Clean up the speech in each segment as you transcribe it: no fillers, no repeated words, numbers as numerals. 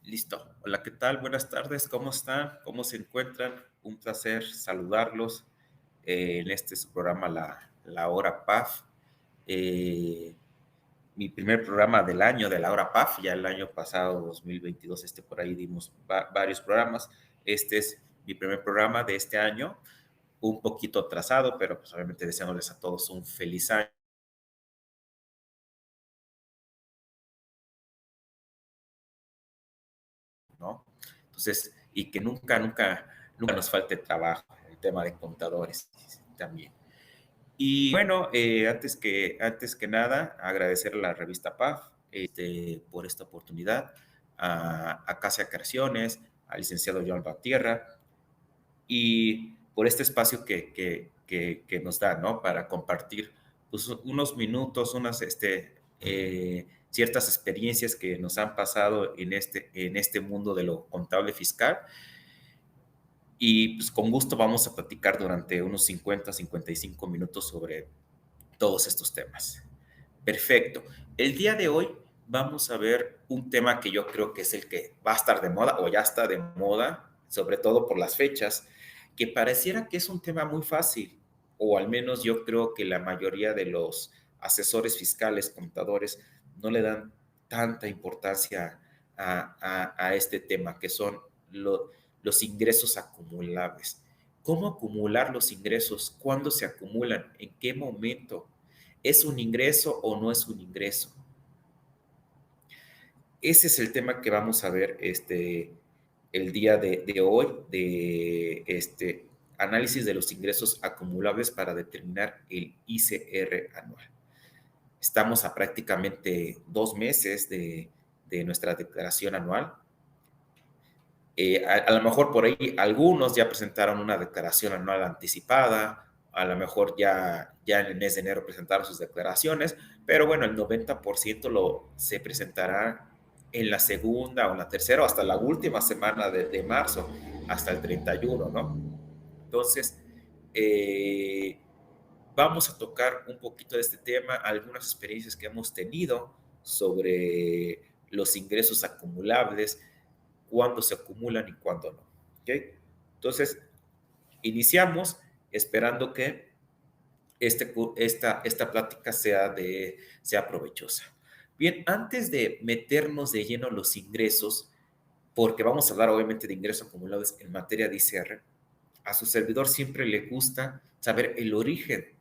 Listo. Hola, ¿qué tal? Buenas tardes. ¿Cómo están? ¿Cómo se encuentran? Un placer saludarlos en este su programa La Hora PAF. Eh, Mi primer programa del año de La Hora PAF. Ya el año pasado, 2022, por ahí dimos varios programas. Este es mi primer programa de este año, un poquito atrasado, pero pues obviamente deseándoles a todos un feliz año, ¿no? Entonces, y que nunca nos falte trabajo, el tema de contadores también. Y bueno, antes que nada, agradecer a la revista PAF por esta oportunidad, a Casa Creaciones, al licenciado Joan Batierra, y por este espacio que nos da, ¿no? Para compartir pues, unos minutos, ciertas experiencias que nos han pasado en este mundo de lo contable fiscal. Y pues con gusto vamos a platicar durante unos 50, 55 minutos sobre todos estos temas. Perfecto. El día de hoy vamos a ver un tema que yo creo que es el que va a estar de moda o ya está de moda, sobre todo por las fechas, que pareciera que es un tema muy fácil, o al menos yo creo que la mayoría de los asesores fiscales, contadores, no le dan tanta importancia a este tema, que son los ingresos acumulables. ¿Cómo acumular los ingresos? ¿Cuándo se acumulan? ¿En qué momento? ¿Es un ingreso o no es un ingreso? Ese es el tema que vamos a ver el día de hoy, de análisis de los ingresos acumulables para determinar el ICR anual. Estamos a prácticamente 2 meses de nuestra declaración anual. A lo mejor por ahí algunos ya presentaron una declaración anual anticipada, a lo mejor ya en el mes de enero presentaron sus declaraciones, pero bueno, el 90% se presentará en la segunda o en la tercera o hasta la última semana de marzo, hasta el 31, ¿no? Entonces, eh, vamos a tocar un poquito de este tema, algunas experiencias que hemos tenido sobre los ingresos acumulables, cuándo se acumulan y cuándo no. ¿Okay? Entonces, iniciamos esperando que esta plática sea provechosa. Bien, antes de meternos de lleno a los ingresos, porque vamos a hablar obviamente de ingresos acumulados en materia de ICR, a su servidor siempre le gusta saber el origen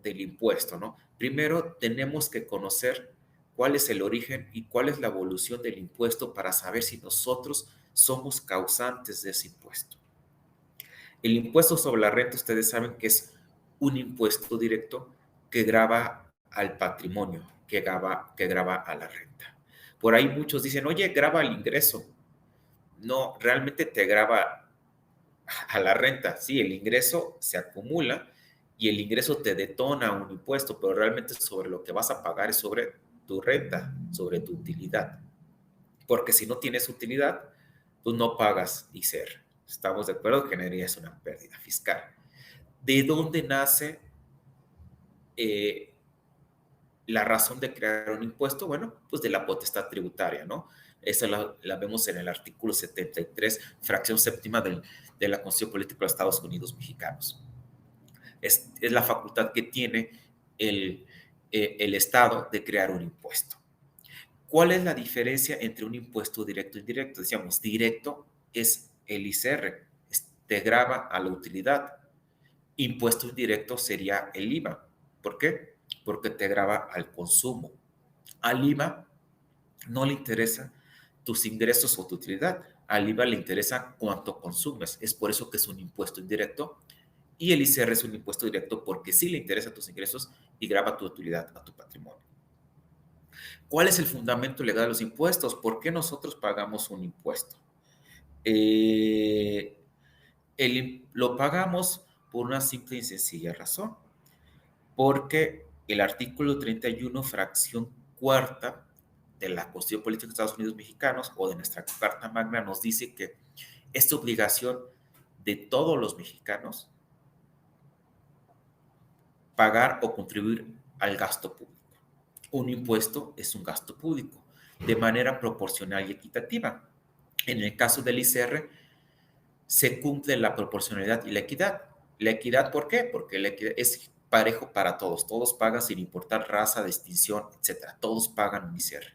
del impuesto, ¿no? Primero tenemos que conocer cuál es el origen y cuál es la evolución del impuesto para saber si nosotros somos causantes de ese impuesto. El impuesto sobre la renta, ustedes saben que es un impuesto directo que grava al patrimonio, que grava a la renta. Por ahí muchos dicen, oye, grava el ingreso. No, realmente te grava a la renta. Sí, el ingreso se acumula y el ingreso te detona un impuesto, pero realmente sobre lo que vas a pagar es sobre tu renta, sobre tu utilidad. Porque si no tienes utilidad, pues no pagas ISER. ¿Estamos de acuerdo? Generarías una pérdida fiscal. ¿De dónde nace eh, la razón de crear un impuesto? Bueno, pues de la potestad tributaria, ¿no? Esa la vemos en el artículo 73, fracción séptima de la Constitución Política de los Estados Unidos Mexicanos. Es la facultad que tiene el Estado de crear un impuesto. ¿Cuál es la diferencia entre un impuesto directo e indirecto? Decíamos, directo es el ICR, te grava a la utilidad. Impuesto indirecto sería el IVA. ¿Por qué? Porque te grava al consumo. Al IVA no le interesa tus ingresos o tu utilidad. Al IVA le interesa cuánto consumes. Es por eso que es un impuesto indirecto. Y el ICR es un impuesto directo porque sí le interesa tus ingresos y grava tu utilidad a tu patrimonio. ¿Cuál es el fundamento legal de los impuestos? ¿Por qué nosotros pagamos un impuesto? Eh, lo pagamos por una simple y sencilla razón, porque el artículo 31, fracción cuarta de la Constitución Política de Estados Unidos Mexicanos o de nuestra Carta Magna nos dice que es obligación de todos los mexicanos pagar o contribuir al gasto público. Un impuesto es un gasto público de manera proporcional y equitativa. En el caso del ICR, se cumple la proporcionalidad y la equidad. La equidad, ¿por qué? Porque la equidad es parejo para todos. Todos pagan sin importar raza, distinción, etcétera. Todos pagan un ICR.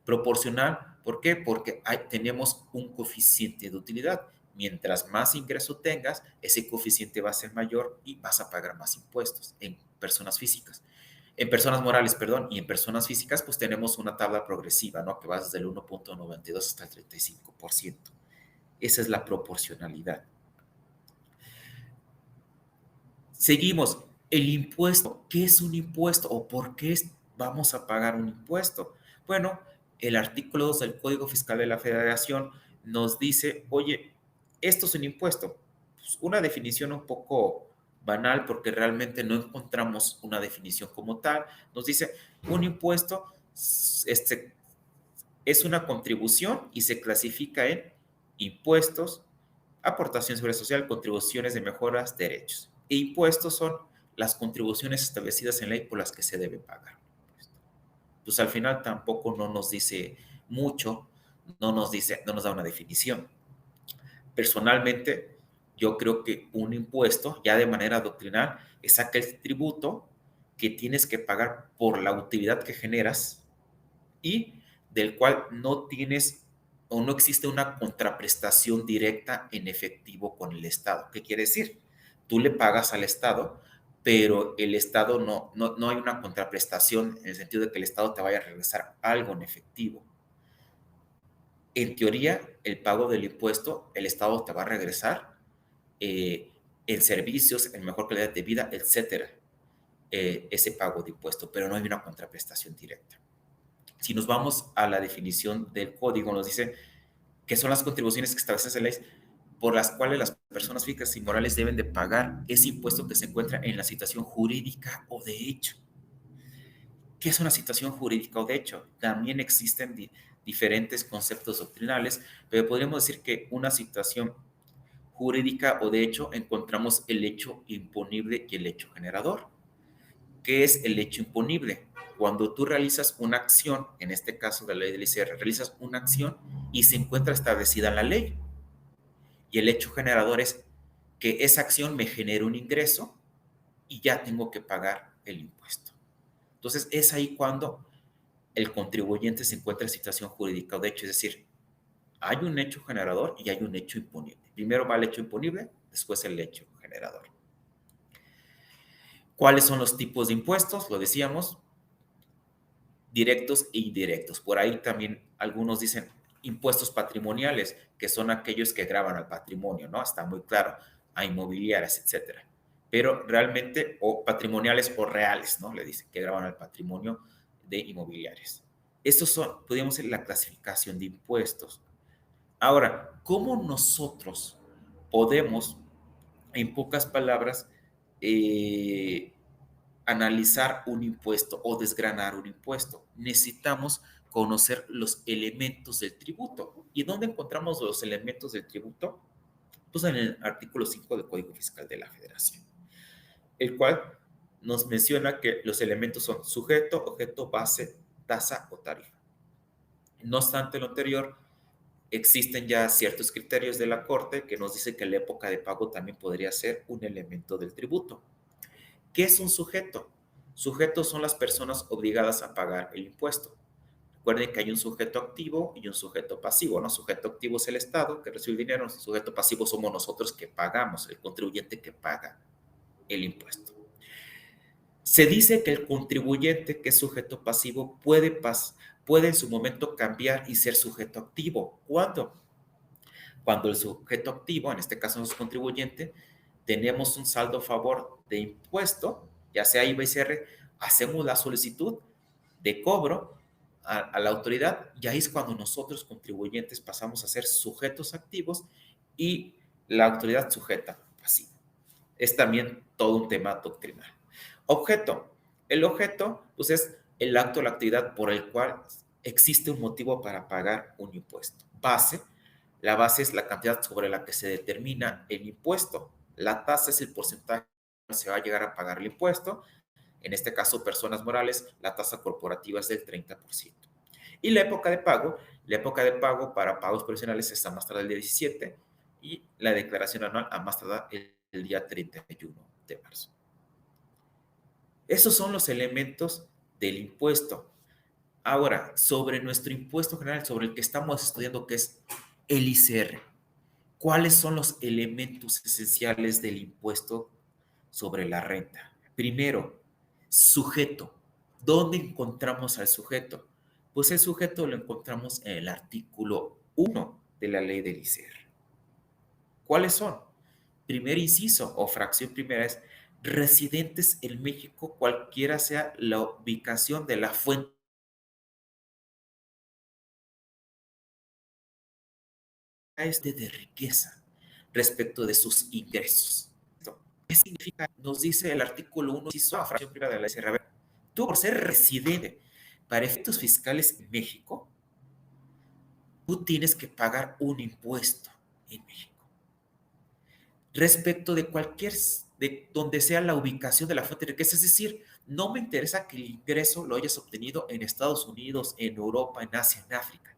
Proporcional, ¿por qué? Porque tenemos un coeficiente de utilidad. Mientras más ingreso tengas, ese coeficiente va a ser mayor y vas a pagar más impuestos en personas físicas. En personas morales, perdón, y en personas físicas, pues tenemos una tabla progresiva, ¿no? Que va desde el 1.92 hasta el 35%. Esa es la proporcionalidad. Seguimos. El impuesto. ¿Qué es un impuesto o por qué vamos a pagar un impuesto? Bueno, el artículo 2 del Código Fiscal de la Federación nos dice, oye, esto es un impuesto. Pues una definición un poco banal porque realmente no encontramos una definición como tal. Nos dice, un impuesto es una contribución y se clasifica en impuestos, aportación sobre social, contribuciones de mejoras, derechos. E impuestos son las contribuciones establecidas en ley por las que se debe pagar. Pues al final tampoco no nos dice mucho, no nos da una definición. Personalmente, yo creo que un impuesto, ya de manera doctrinal, es aquel tributo que tienes que pagar por la utilidad que generas y del cual no tienes o no existe una contraprestación directa en efectivo con el Estado. ¿Qué quiere decir? Tú le pagas al Estado, pero el Estado no hay una contraprestación en el sentido de que el Estado te vaya a regresar algo en efectivo. En teoría, el pago del impuesto, el Estado te va a regresar en servicios, en mejor calidad de vida, etcétera, ese pago de impuesto, pero no hay una contraprestación directa. Si nos vamos a la definición del código, nos dice que son las contribuciones que establecen leyes por las cuales las personas físicas y morales deben de pagar ese impuesto que se encuentra en la situación jurídica o de hecho. ¿Qué es una situación jurídica o de hecho? También existen diferentes conceptos doctrinales, pero podríamos decir que una situación jurídica o de hecho encontramos el hecho imponible y el hecho generador. ¿Qué es el hecho imponible? Cuando tú realizas una acción, en este caso de la ley del ICR, realizas una acción y se encuentra establecida en la ley. Y el hecho generador es que esa acción me genera un ingreso y ya tengo que pagar el impuesto. Entonces, es ahí cuando el contribuyente se encuentra en situación jurídica o de hecho, es decir, hay un hecho generador y hay un hecho imponible. Primero va el hecho imponible, después el hecho generador. ¿Cuáles son los tipos de impuestos? Lo decíamos, directos e indirectos. Por ahí también algunos dicen impuestos patrimoniales, que son aquellos que gravan al patrimonio, ¿no? Está muy claro, a inmobiliarias, etcétera. Pero realmente, o patrimoniales o reales, ¿no? Le dicen que graban al patrimonio de inmobiliarias. Estos son, podríamos decir, la clasificación de impuestos. Ahora, ¿cómo nosotros podemos, en pocas palabras, eh, analizar un impuesto o desgranar un impuesto? Necesitamos conocer los elementos del tributo. ¿Y dónde encontramos los elementos del tributo? Pues en el artículo 5 del Código Fiscal de la Federación, el cual nos menciona que los elementos son sujeto, objeto, base, tasa o tarifa. No obstante lo anterior, existen ya ciertos criterios de la Corte que nos dicen que la época de pago también podría ser un elemento del tributo. ¿Qué es un sujeto? Sujetos son las personas obligadas a pagar el impuesto. Recuerden que hay un sujeto activo y un sujeto pasivo, ¿no? Sujeto activo es el Estado que recibe el dinero, sujeto pasivo somos nosotros que pagamos, el contribuyente que paga el impuesto. Se dice que el contribuyente que es sujeto pasivo puede en su momento cambiar y ser sujeto activo. ¿Cuándo? Cuando el sujeto activo, en este caso es contribuyente, tenemos un saldo a favor de impuesto, ya sea IVA y CR, hacemos la solicitud de cobro a la autoridad y ahí es cuando nosotros contribuyentes pasamos a ser sujetos activos y la autoridad sujeta pasiva. Es también todo un tema doctrinal. Objeto. El objeto pues, es el acto o la actividad por el cual existe un motivo para pagar un impuesto. Base. La base es la cantidad sobre la que se determina el impuesto. La tasa es el porcentaje que se va a llegar a pagar el impuesto. En este caso, personas morales, la tasa corporativa es del 30%. Y la época de pago para pagos provisionales está más tarde el día 17 y la declaración anual a más tardar el día 31 de marzo. Esos son los elementos del impuesto. Ahora, sobre nuestro impuesto general, sobre el que estamos estudiando, que es el ICR, ¿cuáles son los elementos esenciales del impuesto sobre la renta? Primero, sujeto. ¿Dónde encontramos al sujeto? Pues el sujeto lo encontramos en el artículo 1 de la ley del ICR. ¿Cuáles son? Primer inciso o fracción primera es residentes en México, cualquiera sea la ubicación de la fuente de riqueza respecto de sus ingresos. ¿Qué significa? Nos dice el artículo 1, inciso A, fracción primera de la SRB. Tú, por ser residente para efectos fiscales en México, tú tienes que pagar un impuesto en México. Respecto de de donde sea la ubicación de la fuente de riqueza, es decir, no me interesa que el ingreso lo hayas obtenido en Estados Unidos, en Europa, en Asia, en África.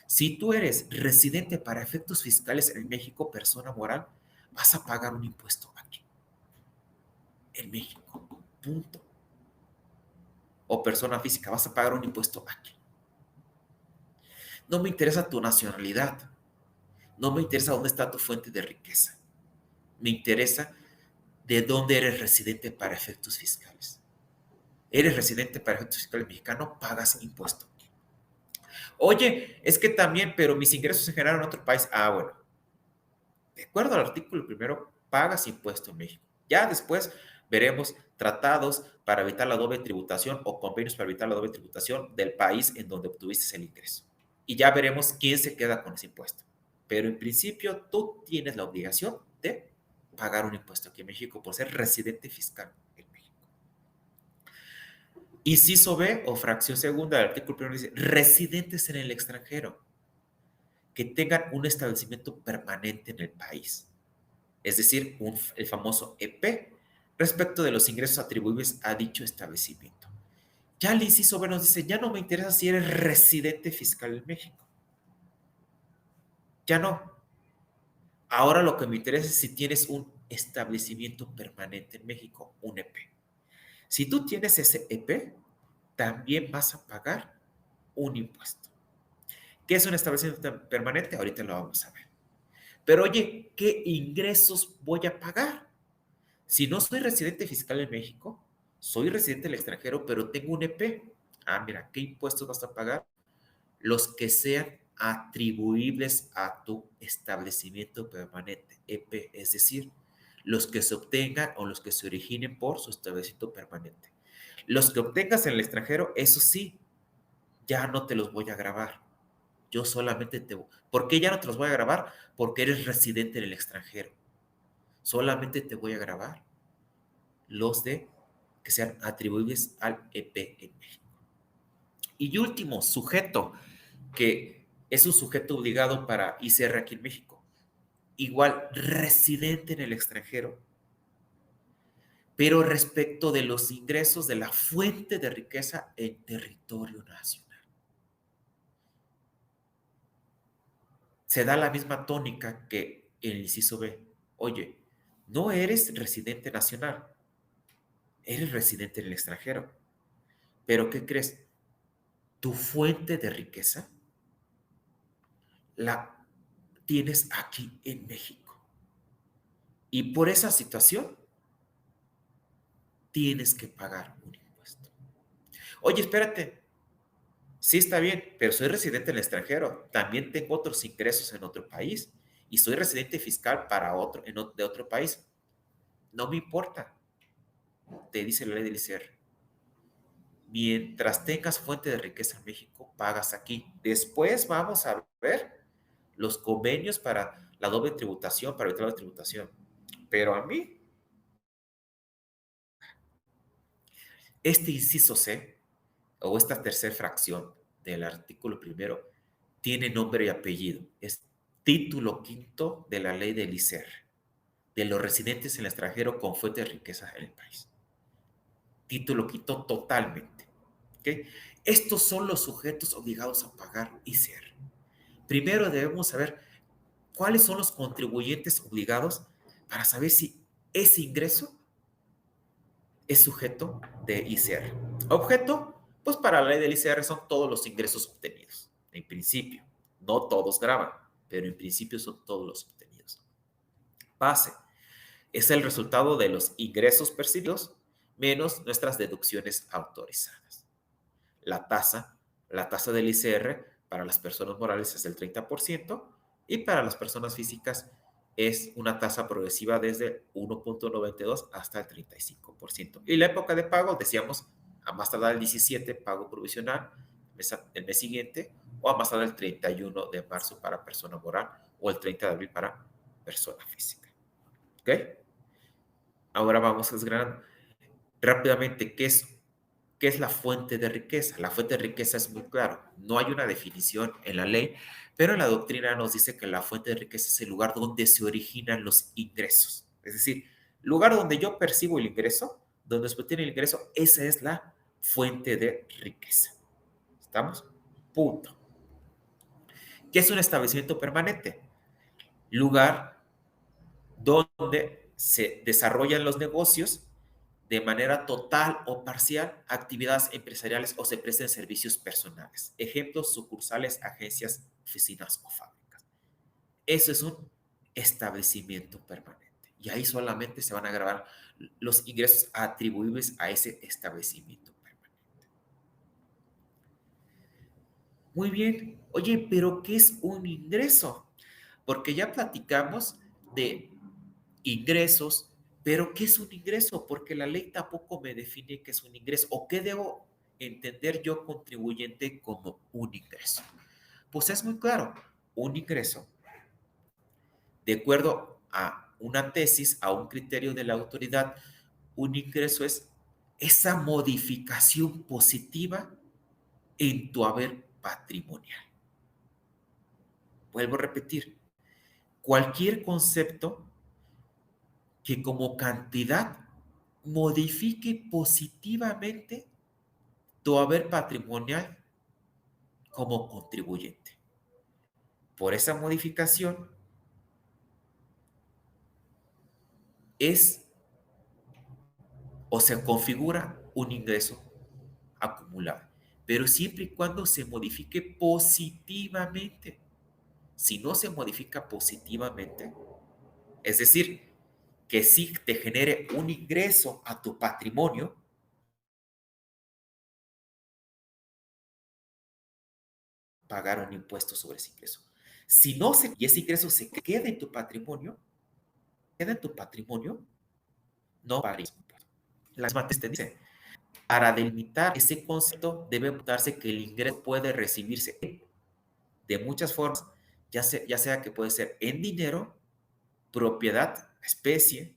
Si tú eres residente para efectos fiscales en México, persona moral, vas a pagar un impuesto aquí, en México, punto. O persona física, vas a pagar un impuesto aquí. No me interesa tu nacionalidad, no me interesa dónde está tu fuente de riqueza, me interesa de dónde eres residente para efectos fiscales. Eres residente para efectos fiscales mexicano, pagas impuesto. Oye, es que también, pero mis ingresos se generaron en otro país. Ah, bueno, de acuerdo al artículo primero, pagas impuesto en México. Ya después veremos tratados para evitar la doble tributación o convenios para evitar la doble tributación del país en donde obtuviste el ingreso. Y ya veremos quién se queda con ese impuesto. Pero en principio tú tienes la obligación de pagar un impuesto aquí en México por ser residente fiscal en México. Inciso B o fracción segunda del artículo primero dice residentes en el extranjero que tengan un establecimiento permanente en el país, es decir, el famoso EP, respecto de los ingresos atribuibles a dicho establecimiento. Ya el inciso B nos dice, ya no me interesa si eres residente fiscal en México. Ya no. Ahora lo que me interesa es si tienes un establecimiento permanente en México, un EP. Si tú tienes ese EP, también vas a pagar un impuesto. ¿Qué es un establecimiento permanente? Ahorita lo vamos a ver. Pero oye, ¿qué ingresos voy a pagar? Si no soy residente fiscal en México, soy residente del extranjero, pero tengo un EP. Ah, mira, ¿qué impuestos vas a pagar? Los que sean atribuibles a tu establecimiento permanente, EP, es decir, los que se obtengan o los que se originen por su establecimiento permanente. Los que obtengas en el extranjero, eso sí, ya no te los voy a grabar. Yo solamente te... ¿Por qué ya no te los voy a grabar? Porque eres residente en el extranjero. Solamente te voy a grabar los de que sean atribuibles al EP en México. Y último, sujeto, que es un sujeto obligado para ICR aquí en México. Igual, residente en el extranjero, pero respecto de los ingresos de la fuente de riqueza en territorio nacional. Se da la misma tónica que en el inciso B. Oye, no eres residente nacional, eres residente en el extranjero. Pero ¿qué crees? Tu fuente de riqueza la tienes aquí en México. Y por esa situación tienes que pagar un impuesto. Oye, espérate. Sí, está bien, pero soy residente en el extranjero. También tengo otros ingresos en otro país y soy residente fiscal para de otro país. No me importa, te dice la ley del ICR. Mientras tengas fuente de riqueza en México, pagas aquí. Después vamos a ver los convenios para la doble tributación, para evitar la tributación. Pero a mí, este inciso C, o esta tercera fracción del artículo primero, tiene nombre y apellido. Es título quinto de la ley del ICR, de los residentes en el extranjero con fuente de riqueza en el país. Título quinto totalmente. ¿Okay? Estos son los sujetos obligados a pagar ICR. Primero debemos saber cuáles son los contribuyentes obligados para saber si ese ingreso es sujeto de ICR. Objeto, pues para la ley del ICR son todos los ingresos obtenidos, en principio. No todos graban, pero en principio son todos los obtenidos. Base, es el resultado de los ingresos percibidos menos nuestras deducciones autorizadas. La tasa del ICR para las personas morales es del 30% y para las personas físicas es una tasa progresiva desde 1.92 hasta el 35%. Y la época de pago, decíamos, a más tardar el 17, pago provisional, el mes siguiente, o a más tardar el 31 de marzo para persona moral o el 30 de abril para persona física. ¿Ok? Ahora vamos desgranando rápidamente qué es la fuente de riqueza. La fuente de riqueza es muy claro. No hay una definición en la ley, pero en la doctrina nos dice que la fuente de riqueza es el lugar donde se originan los ingresos. Es decir, lugar donde yo percibo el ingreso, donde se obtiene el ingreso, esa es la fuente de riqueza. ¿Estamos? Punto. ¿Qué es un establecimiento permanente? Lugar donde se desarrollan los negocios de manera total o parcial actividades empresariales o se presten servicios personales. Ejemplos, sucursales, agencias, oficinas o fábricas. Eso es un establecimiento permanente. Y ahí solamente se van a grabar los ingresos atribuibles a ese establecimiento permanente. Muy bien. Oye, pero ¿qué es un ingreso? Porque ya platicamos de ingresos, pero ¿qué es un ingreso? Porque la ley tampoco me define qué es un ingreso o qué debo entender yo contribuyente como un ingreso. Pues es muy claro, un ingreso, de acuerdo a una tesis, a un criterio de la autoridad, un ingreso es esa modificación positiva en tu haber patrimonial. Vuelvo a repetir, cualquier concepto que como cantidad modifique positivamente tu haber patrimonial como contribuyente. Por esa modificación es o se configura un ingreso acumulable, pero siempre y cuando se modifique positivamente. Si no se modifica positivamente, es decir, que sí te genere un ingreso a tu patrimonio, pagar un impuesto sobre ese ingreso. Si no se, y ese ingreso se queda en tu patrimonio, no pagues impuesto. Las mates te dicen, para delimitar ese concepto debe notarse que el ingreso puede recibirse de muchas formas, ya sea que puede ser en dinero, propiedad, especie,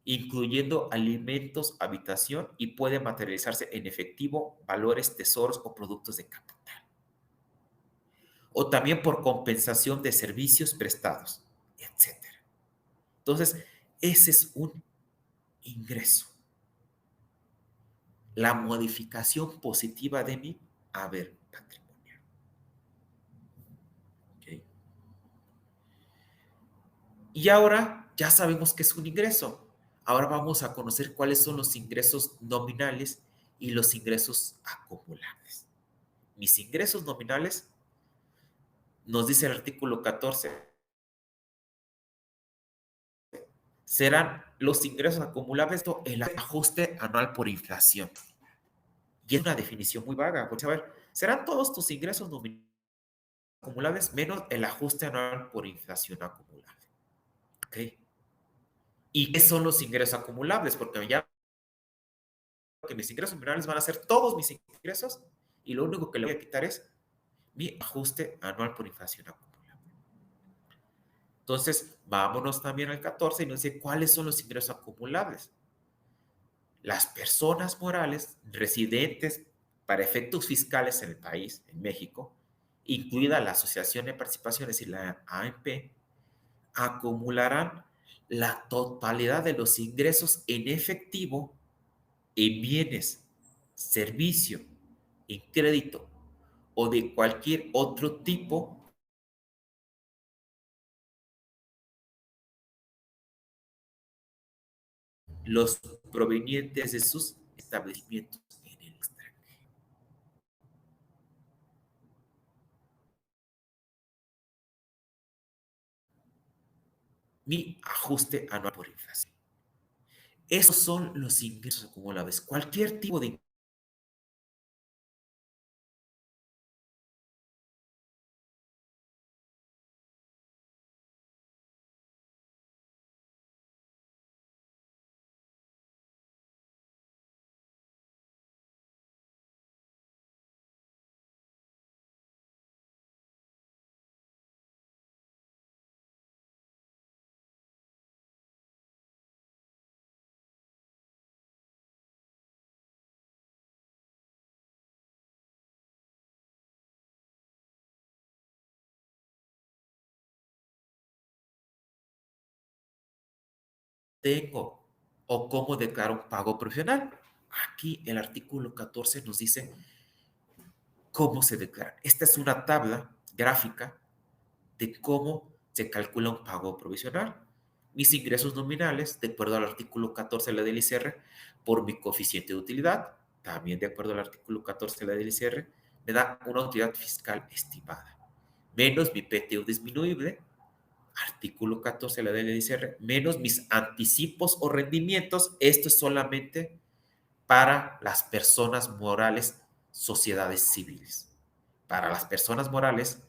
incluyendo alimentos, habitación, y puede materializarse en efectivo, valores, tesoros o productos de capital. O también por compensación de servicios prestados, etcétera. Entonces, ese es un ingreso. La modificación positiva de mi haber patrimonial. ¿Okay? Y ahora ya sabemos qué es un ingreso. Ahora vamos a conocer cuáles son los ingresos nominales y los ingresos acumulables. Mis ingresos nominales, nos dice el artículo 14, serán los ingresos acumulables o el ajuste anual por inflación. Y es una definición muy vaga, porque a ver, serán todos tus ingresos nominales acumulables menos el ajuste anual por inflación acumulable. ¿Ok? ¿Y qué son los ingresos acumulables? Porque ya que mis ingresos nominales van a ser todos mis ingresos y lo único que le voy a quitar es mi ajuste anual por inflación acumulable. Entonces, vámonos también al 14 y nos dice cuáles son los ingresos acumulables. Las personas morales residentes para efectos fiscales en el país, en México, incluida la Asociación de Participaciones y la AMP, acumularán la totalidad de los ingresos en efectivo en bienes, servicio, en crédito o de cualquier otro tipo, los provenientes de sus establecimientos en el extranjero. Mi ajuste anual por inflación. Esos son los ingresos acumulables. Cualquier tipo de tengo o cómo declaro un pago profesional. Aquí el artículo 14 nos dice cómo se declara. Esta es una tabla gráfica de cómo se calcula un pago provisional. Mis ingresos nominales, de acuerdo al artículo 14 de la del ICR, por mi coeficiente de utilidad, también de acuerdo al artículo 14 de la del ICR, me da una utilidad fiscal estimada, menos mi PTU disminuible, artículo 14 de la del ICR, menos mis anticipos o rendimientos. Esto es solamente para las personas morales, sociedades civiles. Para las personas morales,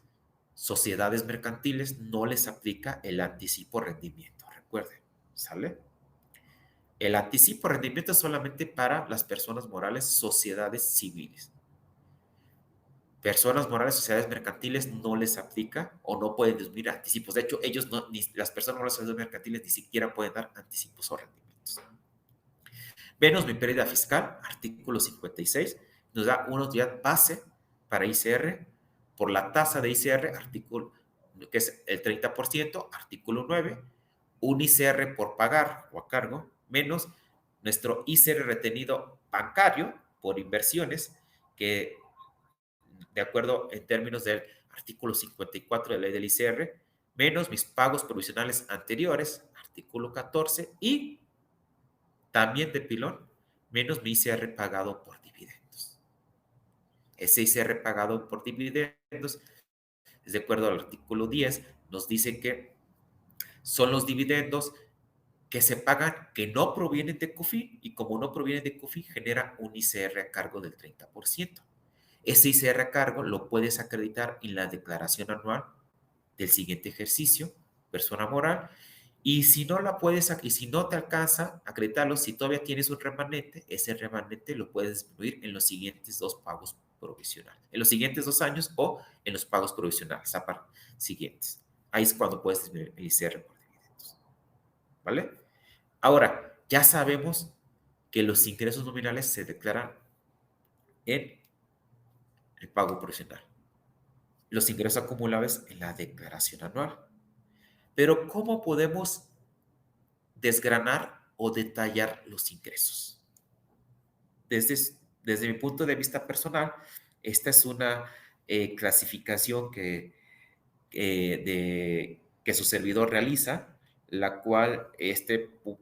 sociedades mercantiles, no les aplica el anticipo rendimiento. Recuerden, ¿sale? El anticipo rendimiento es solamente para las personas morales, sociedades civiles. Personas morales, sociedades mercantiles no les aplica o no pueden disminuir anticipos. De hecho, ellos no, ni las personas morales, sociedades mercantiles ni siquiera pueden dar anticipos o rendimientos. Menos mi pérdida fiscal, artículo 56, nos da una utilidad base para ICR por la tasa de ICR, artículo que es el 30%, artículo 9, un ICR por pagar o a cargo, menos nuestro ICR retenido bancario por inversiones, que de acuerdo en términos del artículo 54 de la ley del ICR, menos mis pagos provisionales anteriores, artículo 14, y también de pilón, menos mi ICR pagado por dividendos. Ese ICR pagado por dividendos, de acuerdo al artículo 10, nos dice que son los dividendos que se pagan que no provienen de COFIN, y como no provienen de COFIN, genera un ICR a cargo del 30%. Ese ICR a cargo lo puedes acreditar en la declaración anual del siguiente ejercicio, persona moral, y si no la puedes, y si no te alcanza a acreditarlo, si todavía tienes un remanente, ese remanente lo puedes disminuir en los siguientes dos pagos provisionales, en los siguientes 2 años o en los pagos provisionales siguientes. Ahí es cuando puedes disminuir el ICR por dividendos. ¿Vale? Ahora, ya sabemos que los ingresos nominales se declaran en el pago provisional, los ingresos acumulables en la declaración anual. Pero ¿cómo podemos desgranar o detallar los ingresos? Desde mi punto de vista personal, esta es una clasificación que su servidor realiza, la cual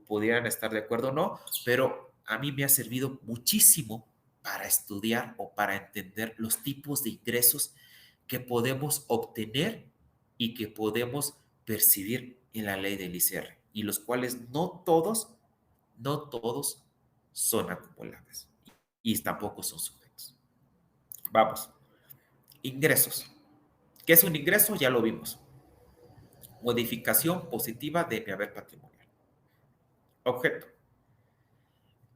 pudieran estar de acuerdo o no, pero a mí me ha servido muchísimo para estudiar o para entender los tipos de ingresos que podemos obtener y que podemos percibir en la ley del ICR, y los cuales no todos son acumulables y tampoco son sujetos. Vamos, ingresos. ¿Qué es un ingreso? Ya lo vimos. Modificación positiva de mi haber patrimonial. Objeto.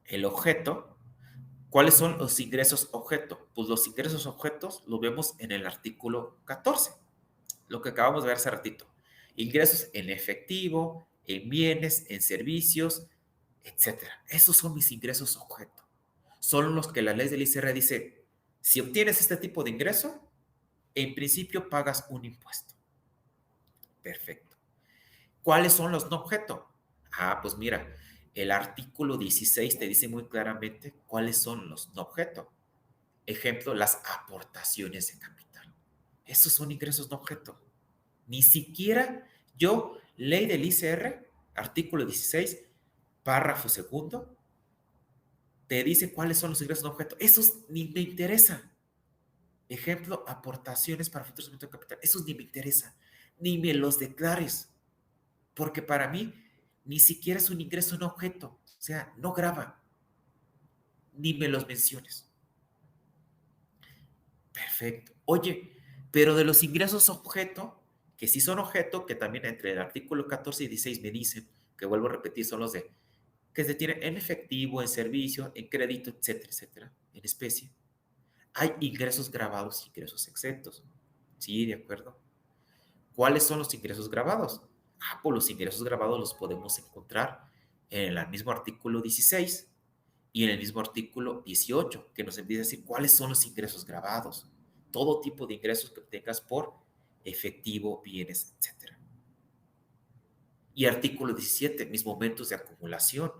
El objeto. ¿Cuáles son los ingresos objeto? Pues los ingresos objetos los vemos en el artículo 14, lo que acabamos de ver hace ratito. Ingresos en efectivo, en bienes, en servicios, etcétera. Esos son mis ingresos objeto. Son los que la ley del ICR dice, si obtienes este tipo de ingreso, en principio pagas un impuesto. Perfecto. ¿Cuáles son los no objeto? Ah, pues mira, el artículo 16 te dice muy claramente cuáles son los no objeto. Ejemplo, las aportaciones de capital. Esos son ingresos no objeto. Ni siquiera yo, ley del ICR, artículo 16, párrafo segundo, te dice cuáles son los ingresos no objeto. Esos ni me interesa. Ejemplo, aportaciones para futuros aumentos de capital. Esos ni me interesa. Ni me los declares. Porque para mí ni siquiera es un ingreso no objeto. O sea, no grava. Ni me los menciones. Perfecto. Oye, pero de los ingresos objeto, que sí son objeto, que también entre el artículo 14 y 16 me dicen, que vuelvo a repetir, son los de que se tienen en efectivo, en servicio, en crédito, etcétera, etcétera, en especie. Hay ingresos grabados y ingresos exentos. Sí, de acuerdo. ¿Cuáles son los ingresos grabados? Pues los ingresos grabados los podemos encontrar en el mismo artículo 16 y en el mismo artículo 18, que nos empieza a decir cuáles son los ingresos grabados. Todo tipo de ingresos que obtengas por efectivo, bienes, etcétera. Y artículo 17, mis momentos de acumulación.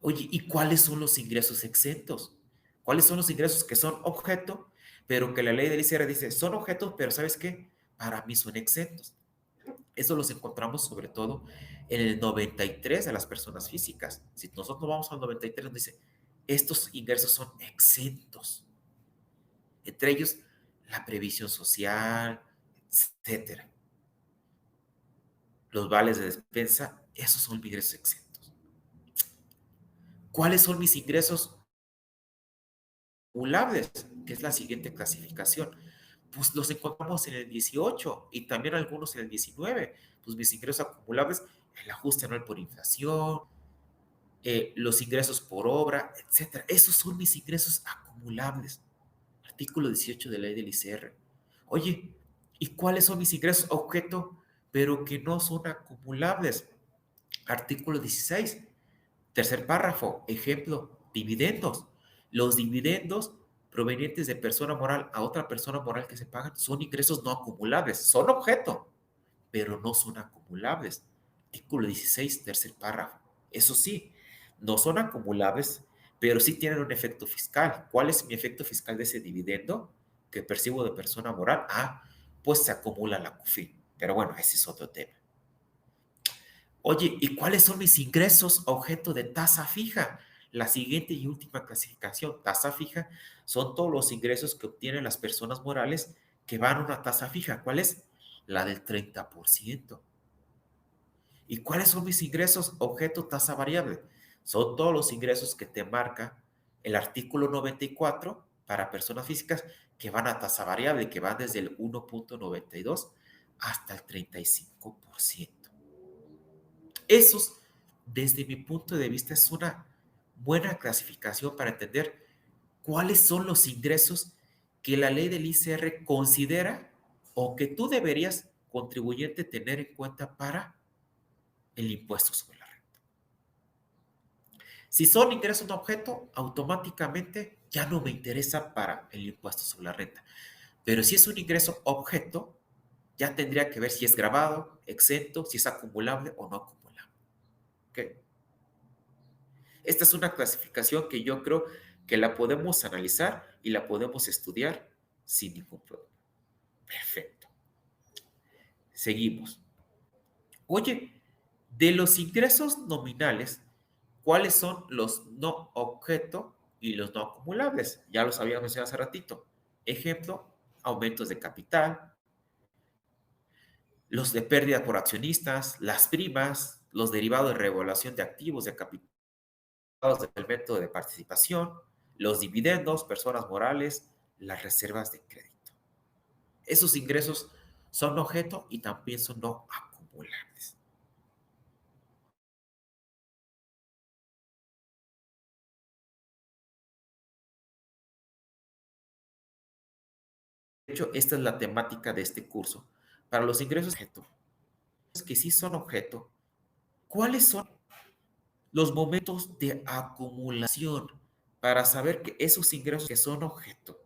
Oye, ¿y cuáles son los ingresos exentos? ¿Cuáles son los ingresos que son objeto, pero que la ley del ICR dice son objetos, pero ¿sabes qué? Para mí son exentos. Eso los encontramos sobre todo en el 93 de las personas físicas. Si nosotros vamos al 93, nos dice, estos ingresos son exentos. Entre ellos, la previsión social, etcétera. Los vales de despensa, esos son mis ingresos exentos. ¿Cuáles son mis ingresos acumulables? Que es la siguiente clasificación. Pues los encontramos en el 18 y también algunos en el 19. Pues mis ingresos acumulables, el ajuste anual por inflación, los ingresos por obra, etcétera. Esos son mis ingresos acumulables. Artículo 18 de la ley del ICR. Oye, ¿y cuáles son mis ingresos objeto, pero que no son acumulables? Artículo 16, tercer párrafo, ejemplo, dividendos. Los dividendos provenientes de persona moral a otra persona moral que se pagan son ingresos no acumulables, son objeto, pero no son acumulables. Artículo 16, tercer párrafo. Eso sí, no son acumulables, pero sí tienen un efecto fiscal. ¿Cuál es mi efecto fiscal de ese dividendo que percibo de persona moral? Pues se acumula la CUFI. Pero bueno, ese es otro tema. Oye, ¿y cuáles son mis ingresos objeto de tasa fija? La siguiente y última clasificación, tasa fija, son todos los ingresos que obtienen las personas morales que van a una tasa fija. ¿Cuál es? La del 30%. ¿Y cuáles son mis ingresos objeto tasa variable? Son todos los ingresos que te marca el artículo 94 para personas físicas que van a tasa variable, que van desde el 1.92 hasta el 35%. Esos, desde mi punto de vista, es una buena clasificación para entender cuáles son los ingresos que la ley del ICR considera o que tú deberías, contribuyente, tener en cuenta para el impuesto sobre la renta. Si son ingresos de objeto, automáticamente ya no me interesa para el impuesto sobre la renta. Pero si es un ingreso objeto, ya tendría que ver si es grabado, exento, si es acumulable o no acumulable. ¿Okay? Esta es una clasificación que yo creo que la podemos analizar y la podemos estudiar sin ningún problema. Perfecto. Seguimos. Oye, de los ingresos nominales, ¿cuáles son los no objeto y los no acumulables? Ya los había mencionado hace ratito. Ejemplo, aumentos de capital, los de pérdida por accionistas, las primas, los derivados de revaluación de activos, de capital del método de participación, los dividendos, personas morales, las reservas de crédito. Esos ingresos son objeto y también son no acumulables. De hecho, esta es la temática de este curso. Para los ingresos objeto, que sí son objeto, ¿cuáles son los momentos de acumulación para saber que esos ingresos que son objeto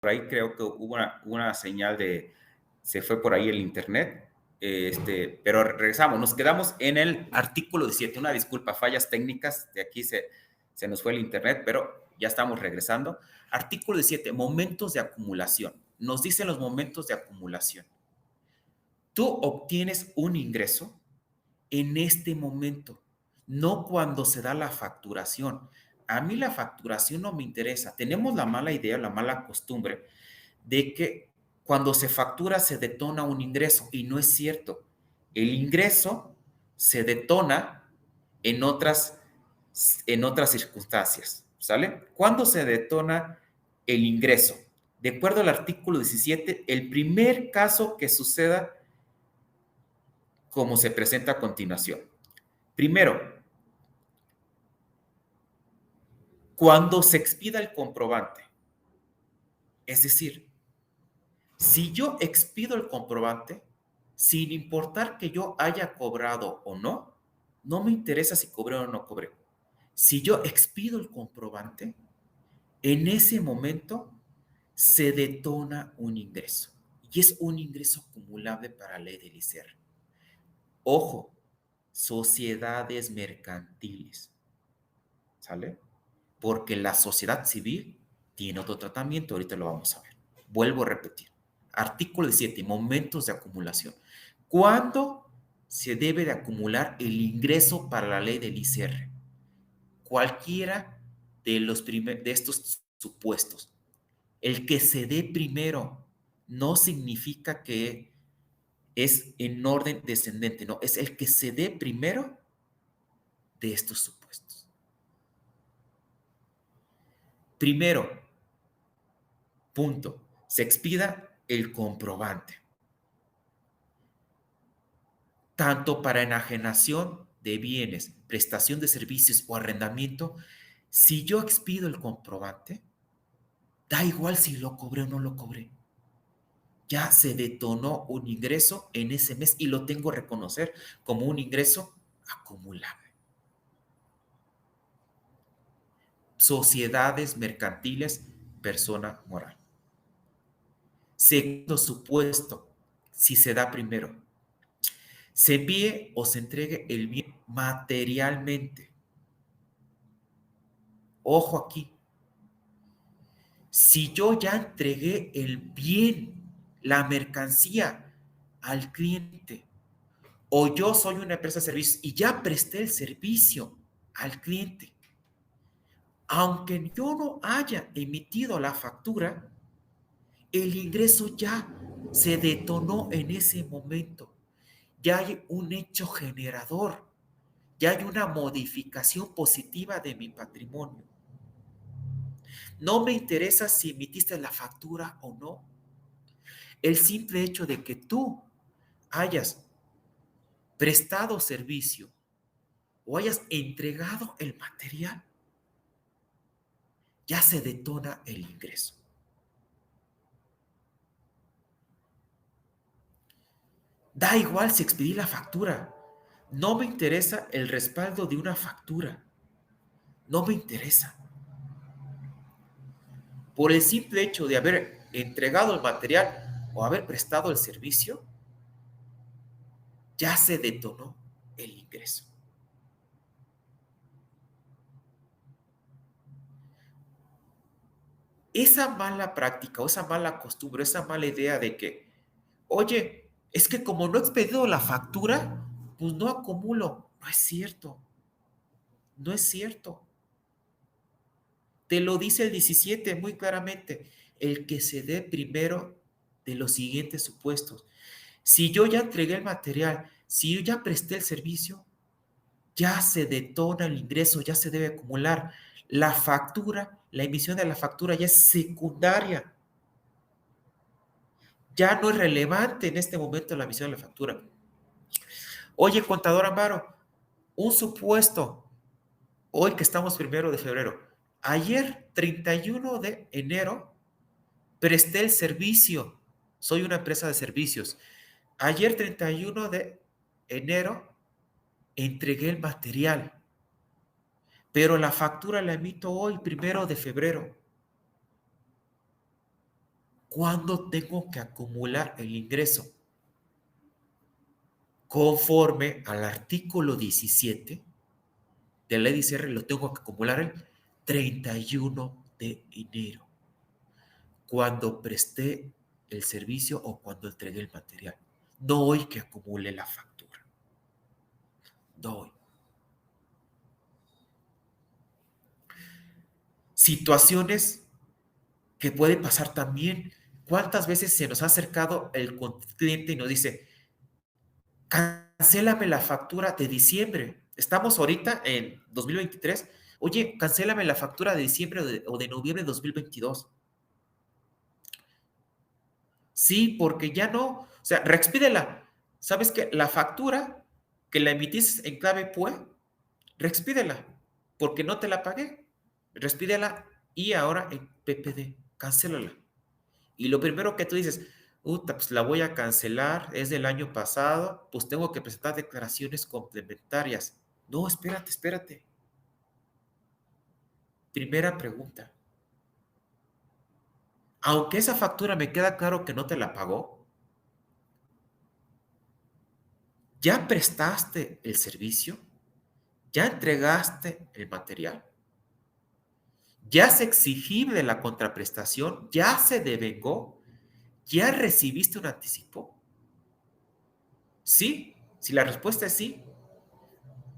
por ahí creo que hubo una señal se fue por ahí el internet, pero regresamos, nos quedamos en el artículo 17, una disculpa, fallas técnicas, de aquí se nos fue el internet, pero ya estamos regresando. Artículo 17, momentos de acumulación. Nos dicen los momentos de acumulación. Tú obtienes un ingreso en este momento, no cuando se da la facturación. A mí la facturación no me interesa. Tenemos la mala idea, la mala costumbre de que cuando se factura se detona un ingreso y no es cierto. El ingreso se detona en otras circunstancias, ¿sale? ¿Cuándo se detona el ingreso? De acuerdo al artículo 17, el primer caso que suceda como se presenta a continuación. Primero, cuando se expida el comprobante. Es decir, si yo expido el comprobante, sin importar que yo haya cobrado o no, no me interesa si cobré o no cobré. Si yo expido el comprobante, en ese momento se detona un ingreso. Y es un ingreso acumulable para la ley del ISR. Ojo, sociedades mercantiles, ¿sale? Porque la sociedad civil tiene otro tratamiento, ahorita lo vamos a ver. Vuelvo a repetir. Artículo 17, momentos de acumulación. ¿Cuándo se debe de acumular el ingreso para la ley del ICR? Cualquiera de estos supuestos. El que se dé primero no significa que es en orden descendente, no, es el que se dé primero de estos supuestos. Primero, punto, se expida el comprobante, tanto para enajenación de bienes, prestación de servicios o arrendamiento. Si yo expido el comprobante, da igual si lo cobré o no lo cobré. Ya se detonó un ingreso en ese mes y lo tengo que reconocer como un ingreso acumulable. Sociedades mercantiles, persona moral. Segundo supuesto, si se da primero, se envíe o se entregue el bien materialmente. Ojo aquí, si yo ya entregué el bien, la mercancía al cliente, o yo soy una empresa de servicios y ya presté el servicio al cliente, aunque yo no haya emitido la factura, el ingreso ya se detonó en ese momento. Ya hay un hecho generador, ya hay una modificación positiva de mi patrimonio. No me interesa si emitiste la factura o no. El simple hecho de que tú hayas prestado servicio o hayas entregado el material, ya se detona el ingreso. Da igual si expedí la factura. No me interesa el respaldo de una factura. No me interesa. Por el simple hecho de haber entregado el material o haber prestado el servicio, ya se detonó el ingreso. Esa mala práctica o esa mala costumbre, esa mala idea de que, oye, es que como no he expedido la factura, pues no acumulo. No es cierto, no es cierto. Te lo dice el 17 muy claramente, el que se dé primero de los siguientes supuestos. Si yo ya entregué el material, si yo ya presté el servicio, ya se detona el ingreso, ya se debe acumular. La factura, la emisión de la factura ya es secundaria. Ya no es relevante en este momento la emisión de la factura. Oye, contador Amaro, un supuesto, hoy que estamos 1 de febrero, ayer 31 de enero presté el servicio, soy una empresa de servicios. Ayer 31 de enero entregué el material, pero la factura la emito hoy 1 de febrero. ¿Cuándo tengo que acumular el ingreso? Conforme al artículo 17 de la ley de ICR, lo tengo que acumular el 31 de enero, cuando presté el servicio o cuando entregué el material. No hoy que acumule la factura. No hoy. Situaciones que puede pasar también. ¿Cuántas veces se nos ha acercado el cliente y nos dice, cancélame la factura de diciembre? Estamos ahorita en 2023. Oye, cancélame la factura de diciembre o de noviembre de 2022. Sí, porque ya no, o sea, reexpídela. ¿Sabes qué? La factura que la emitiste en clave PUE, reexpídela, porque no te la pagué. Respídela y ahora en PPD, cancélala. Y lo primero que tú dices, "Uta, pues la voy a cancelar, es del año pasado, pues tengo que presentar declaraciones complementarias". No, espérate, espérate. Primera pregunta. Aunque esa factura me queda claro que no te la pagó, ¿ya prestaste el servicio? ¿Ya entregaste el material? ¿Ya es exigible la contraprestación? ¿Ya se devengó? ¿Ya recibiste un anticipo? ¿Sí? Si la respuesta es sí,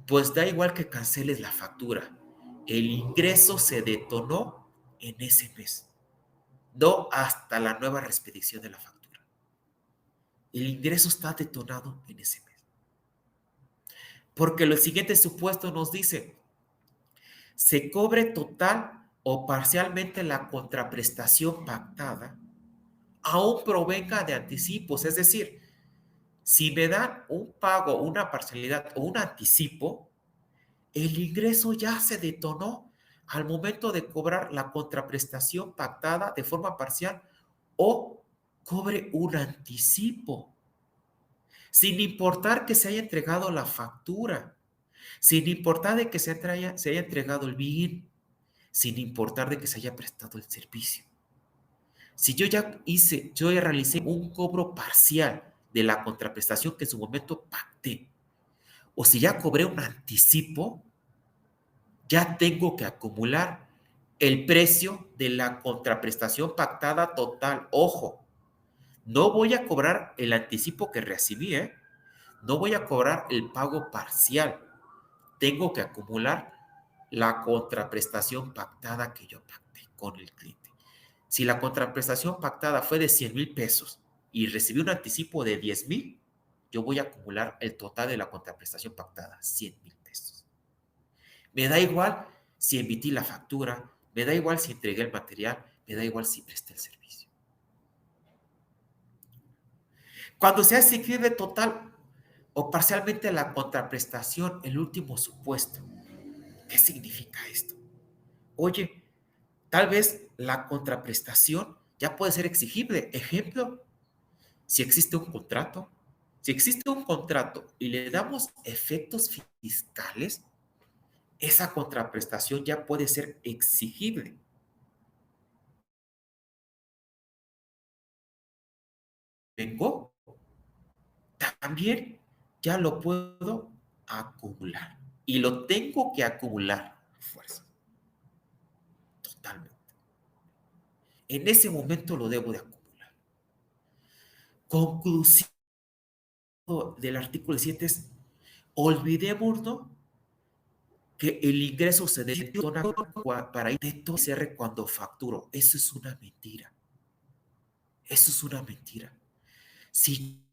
pues da igual que canceles la factura. El ingreso se detonó en ese mes, no hasta la nueva expedición de la factura. El ingreso está detonado en ese mes. Porque el siguiente supuesto nos dice, se cobre total o parcialmente la contraprestación pactada, aún provenga de anticipos. Es decir, si me dan un pago, una parcialidad o un anticipo, el ingreso ya se detonó al momento de cobrar la contraprestación pactada de forma parcial o cobre un anticipo, sin importar que se haya entregado la factura, sin importar de que se haya entregado el BIN, sin importar de que se haya prestado el servicio. Si yo ya realicé un cobro parcial de la contraprestación que en su momento pacté, o si ya cobré un anticipo, ya tengo que acumular el precio de la contraprestación pactada total. Ojo, no voy a cobrar el anticipo que recibí, ¿eh? No voy a cobrar el pago parcial. Tengo que acumular la contraprestación pactada que yo pacté con el cliente. Si la contraprestación pactada fue de 100,000 pesos y recibí un anticipo de 10,000, yo voy a acumular el total de la contraprestación pactada, 100,000 pesos. Me da igual si emití la factura, me da igual si entregué el material, me da igual si presté el servicio. Cuando se exigible total o parcialmente la contraprestación, el último supuesto. ¿Qué significa esto? Oye, tal vez la contraprestación ya puede ser exigible. Ejemplo, si existe un contrato. Si existe un contrato y le damos efectos fiscales, esa contraprestación ya puede ser exigible. Vengo, también ya lo puedo acumular. Y lo tengo que acumular a fuerza, totalmente. En ese momento lo debo de acumular. Conclusión del artículo 7 es, olvidémonos que el ingreso se detona para ir de cierre cuando facturo. Eso es una mentira. Eso es una mentira. Si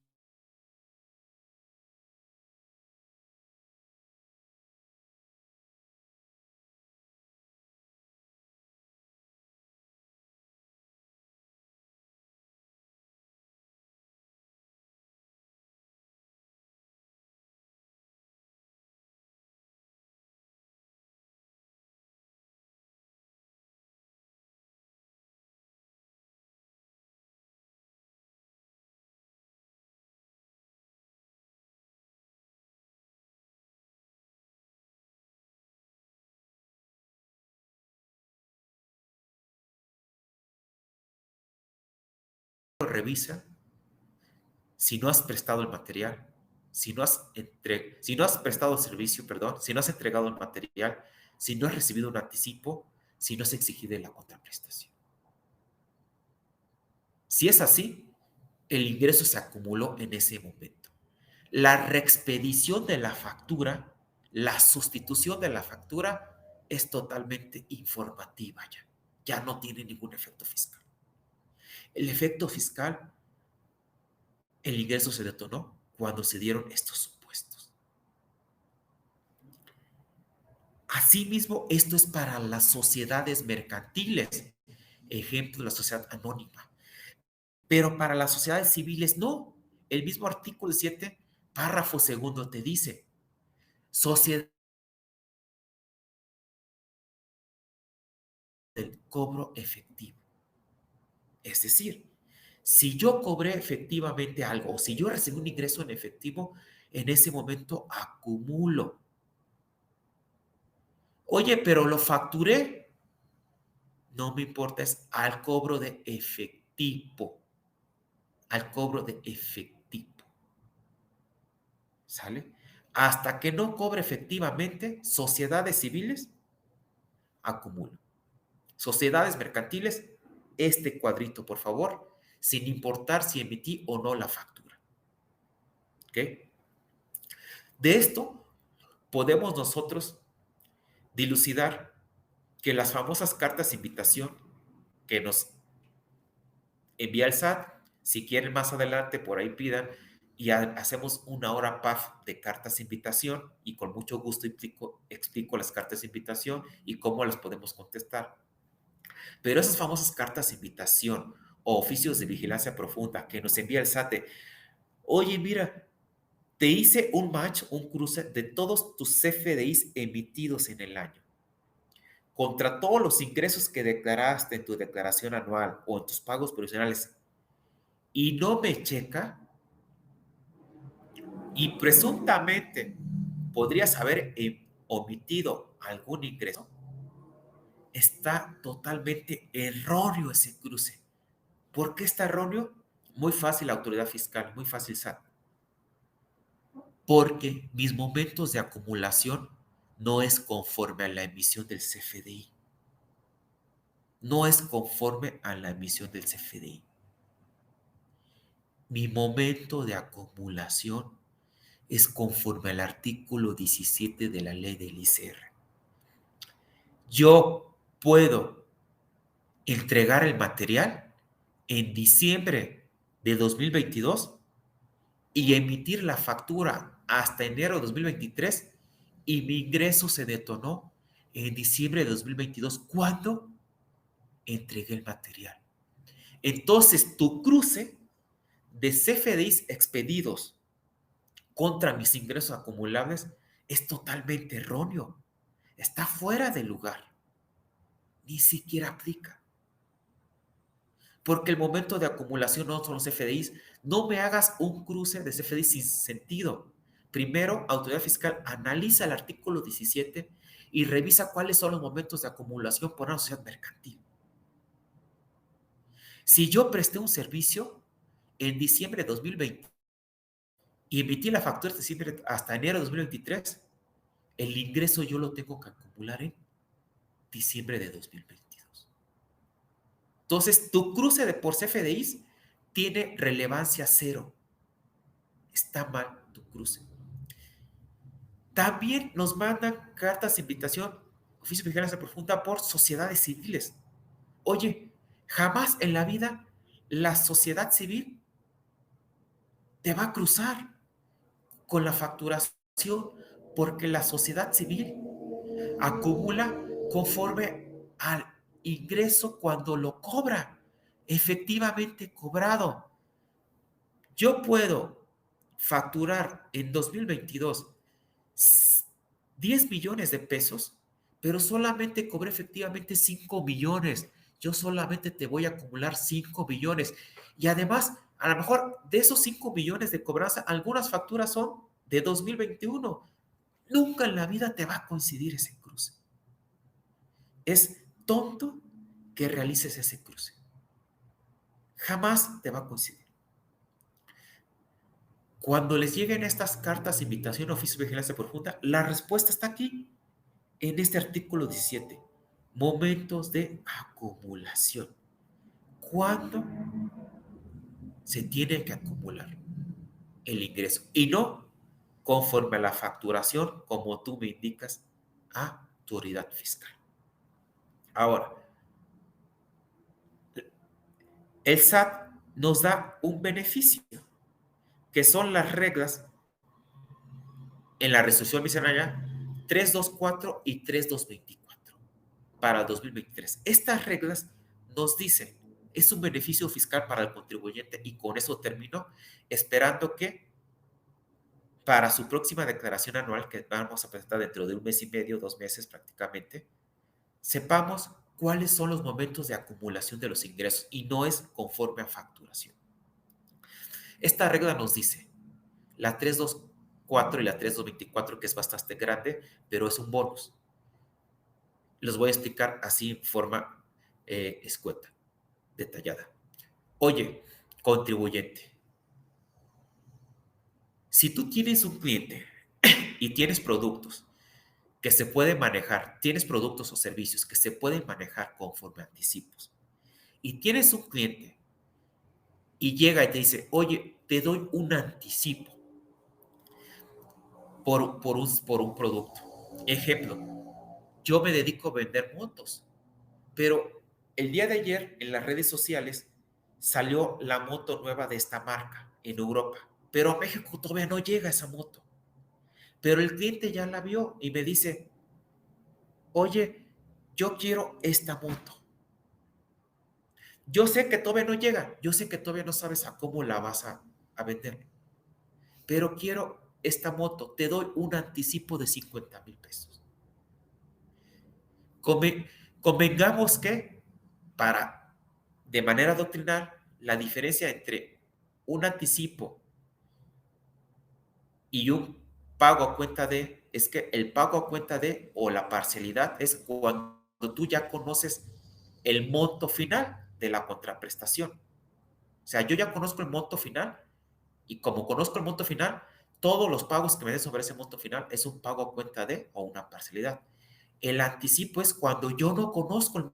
revisa si no has prestado el material, si no has prestado el servicio, perdón, si no has entregado el material, si no has recibido un anticipo, si no has exigido la contraprestación. Si es así, el ingreso se acumuló en ese momento. La reexpedición de la factura, la sustitución de la factura es totalmente informativa ya. Ya no tiene ningún efecto fiscal. El efecto fiscal, el ingreso se detonó cuando se dieron estos supuestos. Asimismo, esto es para las sociedades mercantiles, ejemplo, la sociedad anónima. Pero para las sociedades civiles no. El mismo artículo 7, párrafo segundo, te dice, sociedad del cobro efectivo. Es decir, si yo cobré efectivamente algo o si yo recibí un ingreso en efectivo, en ese momento acumulo. Oye, pero lo facturé. No me importa, es al cobro de efectivo. Al cobro de efectivo. ¿Sale? Hasta que no cobre efectivamente, sociedades civiles, acumulo. Sociedades mercantiles, este cuadrito, por favor, sin importar si emití o no la factura. ¿Ok? De esto podemos nosotros dilucidar que las famosas cartas de invitación que nos envía el SAT, si quieren más adelante, por ahí pidan y hacemos una hora PAF de cartas de invitación y con mucho gusto explico las cartas de invitación y cómo las podemos contestar. Pero esas famosas cartas de invitación o oficios de vigilancia profunda que nos envía el SAT, oye, mira, te hice un match, un cruce de todos tus CFDIs emitidos en el año contra todos los ingresos que declaraste en tu declaración anual o en tus pagos provisionales y no me checa y presuntamente podrías haber omitido algún ingreso, está totalmente erróneo ese cruce. ¿Por qué está erróneo? Muy fácil, autoridad fiscal, muy fácil, SAT. Porque mis momentos de acumulación no es conforme a la emisión del CFDI. No es conforme a la emisión del CFDI. Mi momento de acumulación es conforme al artículo 17 de la ley del ICR. Yo puedo entregar el material en diciembre de 2022 y emitir la factura hasta enero de 2023 y mi ingreso se detonó en diciembre de 2022 cuando entregué el material. Entonces, tu cruce de CFDIs expedidos contra mis ingresos acumulables es totalmente erróneo. Está fuera de lugar. Ni siquiera aplica. Porque el momento de acumulación no son los CFDIs. No me hagas un cruce de CFDIs sin sentido. Primero, autoridad fiscal analiza el artículo 17 y revisa cuáles son los momentos de acumulación por una sociedad mercantil. Si yo presté un servicio en diciembre de 2020 y emití la factura de diciembre hasta enero de 2023, el ingreso yo lo tengo que acumular en diciembre de 2022. Entonces, tu cruce de por CFDIs tiene relevancia cero. Está mal tu cruce. También nos mandan cartas de invitación, oficio de vigilancia profunda por sociedades civiles. Oye, jamás en la vida la sociedad civil te va a cruzar con la facturación porque la sociedad civil acumula conforme al ingreso cuando lo cobra, efectivamente cobrado. Yo puedo facturar en 2022 10 millones de pesos, pero solamente cobré efectivamente 5 millones. Yo solamente te voy a acumular 5 millones. Y además, a lo mejor de esos 5 millones de cobranza, algunas facturas son de 2021. Nunca en la vida te va a coincidir ese cruce. Es tonto que realices ese cruce. Jamás te va a coincidir. Cuando les lleguen estas cartas de invitación a oficio de vigilancia profunda, la respuesta está aquí, en este artículo 17. Momentos de acumulación. ¿Cuándo se tiene que acumular el ingreso? Y no conforme a la facturación, como tú me indicas, a autoridad fiscal. Ahora, el SAT nos da un beneficio, que son las reglas en la resolución miscelánea 324 y 3224 para 2023. Estas reglas nos dicen, es un beneficio fiscal para el contribuyente, y con eso termino, esperando que para su próxima declaración anual, que vamos a presentar dentro de un mes y medio, 2 meses prácticamente, sepamos cuáles son los momentos de acumulación de los ingresos, y no es conforme a facturación. Esta regla nos dice, la 324 y la 3224, que es bastante grande, pero es un bonus. Los voy a explicar así en forma escueta, detallada. Oye, contribuyente, si tú tienes un cliente y tienes productos que se pueden manejar, tienes productos o servicios que se pueden manejar conforme a anticipos, y tienes un cliente y llega y te dice, oye, te doy un anticipo por un producto. Ejemplo, yo me dedico a vender motos, pero el día de ayer en las redes sociales salió la moto nueva de esta marca en Europa, pero a México todavía no llega esa moto. Pero el cliente ya la vio y me dice, oye, yo quiero esta moto. Yo sé que todavía no llega, yo sé que todavía no sabes a cómo la vas a vender, pero quiero esta moto, te doy un anticipo de 50,000 pesos. Conve- Convengamos que para, de manera doctrinal, la diferencia entre un anticipo y un pago a cuenta de, es que el pago a cuenta de o la parcialidad es cuando tú ya conoces el monto final de la contraprestación. O sea, yo ya conozco el monto final, y como conozco el monto final, todos los pagos que me den sobre ese monto final es un pago a cuenta de o una parcialidad. El anticipo es cuando yo no conozco el...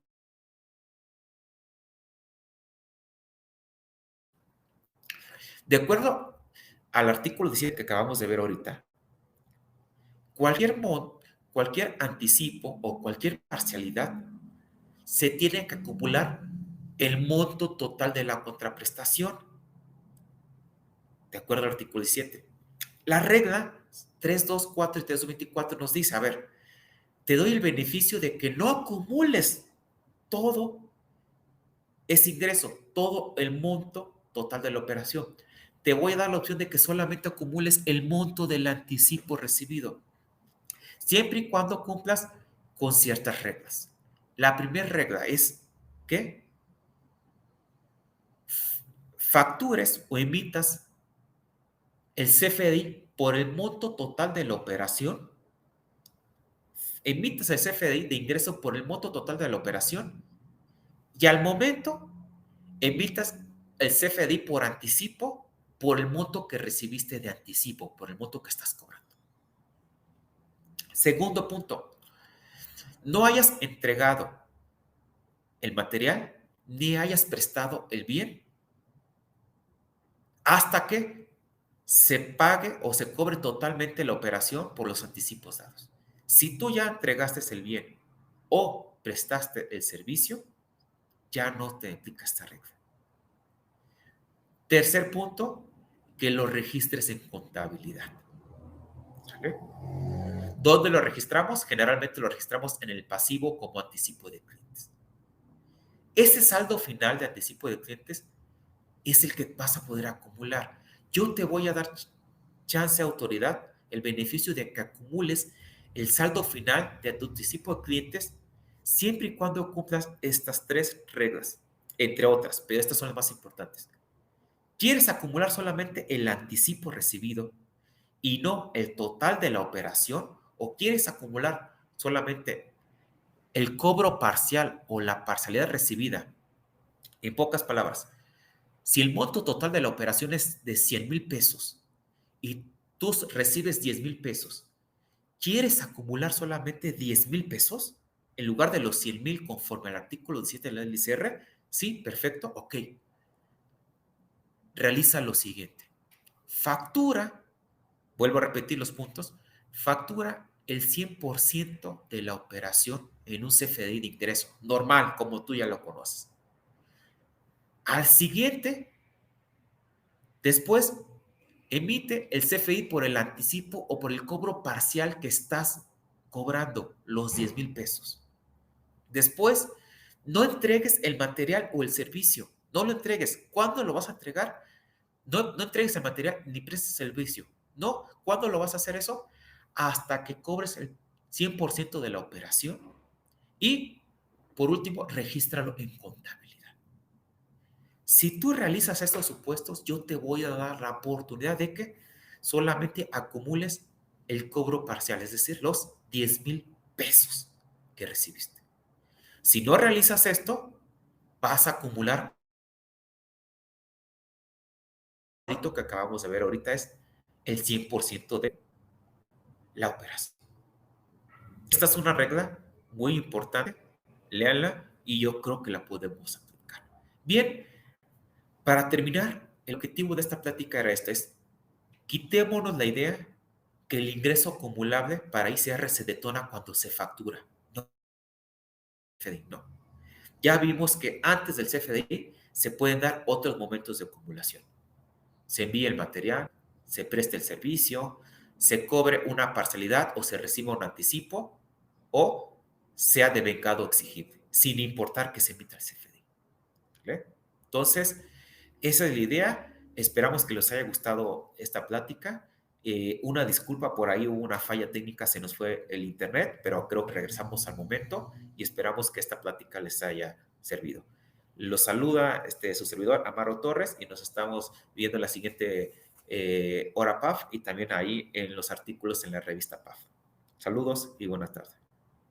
De acuerdo al artículo 17 que acabamos de ver ahorita, cualquier, cualquier anticipo o cualquier parcialidad se tiene que acumular el monto total de la contraprestación, de acuerdo al artículo 17. La regla 324 y 324 nos dice, a ver, te doy el beneficio de que no acumules todo ese ingreso, todo el monto total de la operación. Te voy a dar la opción de que solamente acumules el monto del anticipo recibido, siempre y cuando cumplas con ciertas reglas. La primera regla es que factures o emitas el CFDI por el monto total de la operación. Emitas el CFDI de ingreso por el monto total de la operación, y al momento emitas el CFDI por anticipo por el monto que recibiste de anticipo, por el monto que estás cobrando. Segundo punto, no hayas entregado el material ni hayas prestado el bien hasta que se pague o se cobre totalmente la operación por los anticipos dados. Si tú ya entregaste el bien o prestaste el servicio, ya no te aplica esta regla. Tercer punto, que lo registres en contabilidad. ¿Sale? ¿Dónde lo registramos? Generalmente lo registramos en el pasivo como anticipo de clientes. Ese saldo final de anticipo de clientes es el que vas a poder acumular. Yo te voy a dar chance, autoridad, el beneficio de que acumules el saldo final de tu anticipo de clientes siempre y cuando cumplas estas tres reglas, entre otras, pero estas son las más importantes. ¿Quieres acumular solamente el anticipo recibido y no el total de la operación? ¿O quieres acumular solamente el cobro parcial o la parcialidad recibida? En pocas palabras, Si el monto total de la operación es de 100,000 pesos y tú recibes 10,000 pesos, ¿quieres acumular solamente 10,000 pesos en lugar de los 100,000 conforme al artículo 17 de la LCR? Sí, perfecto, ok. Realiza lo siguiente. Factura, vuelvo a repetir los puntos, factura el 100% de la operación en un CFDI de ingreso, normal, como tú ya lo conoces. Al siguiente, después, emite el CFDI por el anticipo o por el cobro parcial que estás cobrando, los 10,000 pesos. Después, no entregues el material o el servicio. No lo entregues. ¿Cuándo lo vas a entregar? No entregues el material ni prestes servicio. No. ¿Cuándo lo vas a hacer eso? Hasta que cobres el 100% de la operación. Y, por último, regístralo en contabilidad. Si tú realizas estos supuestos, yo te voy a dar la oportunidad de que solamente acumules el cobro parcial, es decir, los 10,000 pesos que recibiste. Si no realizas esto, vas a acumular, lo que acabamos de ver ahorita es el 100% de la operación. Esta es una regla muy importante, léanla y yo creo que la podemos aplicar. Bien, para terminar, el objetivo de esta plática era este, es quitémonos la idea que el ingreso acumulable para ICR se detona cuando se factura. No, no. Ya vimos que antes del CFDI se pueden dar otros momentos de acumulación. Se envía el material, se presta el servicio, se cobre una parcialidad o se reciba un anticipo o sea devengado exigible, sin importar que se emita el CFDI. ¿Vale? Entonces, esa es la idea. Esperamos que les haya gustado esta plática. Una disculpa, por ahí hubo una falla técnica, se nos fue el internet, pero creo que regresamos al momento y esperamos que esta plática les haya servido. Los saluda su servidor Amaro Torres y nos estamos viendo en la siguiente hora PAF y también ahí en los artículos en la revista PAF. Saludos y buenas tardes.